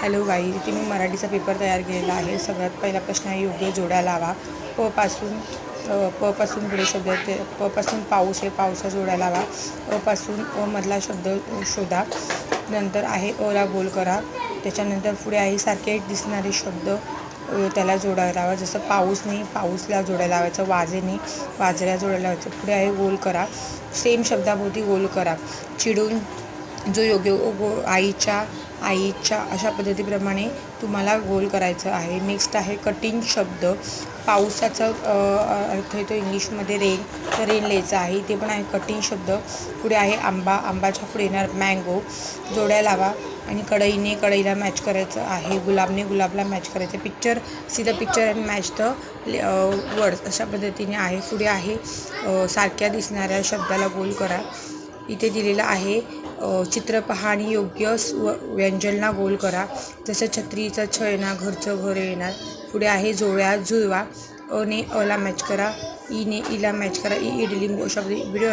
Hello गाई, इथे मी मराठीचा पेपर तयार केलेला आहे. सगळ्यात पहिला प्रश्न आहे योग्य जोड्या लावा. प पासून पुढे शब्द ते प पासून पाऊस आहे, पावसा जोड्या लावा. पासून मधला शब्द शोधा. नंतर आहे ला गोल करा. त्याच्यानंतर पुढे आहे सारखे दिसणारे शब्द त्याला जोड्या लावा. जसं पाऊसने पाऊसला जोड्या लावायचं, वाजेने वाजऱ्या जोड्या लावायचं. पुढे आहे गोल करा, सेम शब्दाभोवती गोल करा. चिडून जो योग्य आईच्या अशा पद्धतीप्रमाणे तुम्हाला गोल करायचं आहे. नेक्स्ट आहे कटिंग शब्द. पावसाचा अर्थ येतो इंग्लिशमध्ये रेन, तर रेन लिहायचं आहे. ते पण आहे कटिंग शब्द. पुढे आहे आंबा, आंबाच्या पुढे येणार मँगो. जोड्या लावा आणि कढईला मॅच करायचं आहे. गुलाबने गुलाबला मॅच करायचं. Picture see the picture and match the words अशा पद्धतीने आहे. पुढे आहे सारख्या दिसणाऱ्या शब्दाला गोल करा. इथे दिलेलं आहे चित्र पहा आणि योग्य व्यंजनला गोल करा. जसं छत्रीचं छ येणार, घरचं घर येणार. पुढे आहे जोड्या जुळवा. अने अला मॅच करा, ईने ईला मॅच करा. इडलिंबू शब्द व्हिडिओ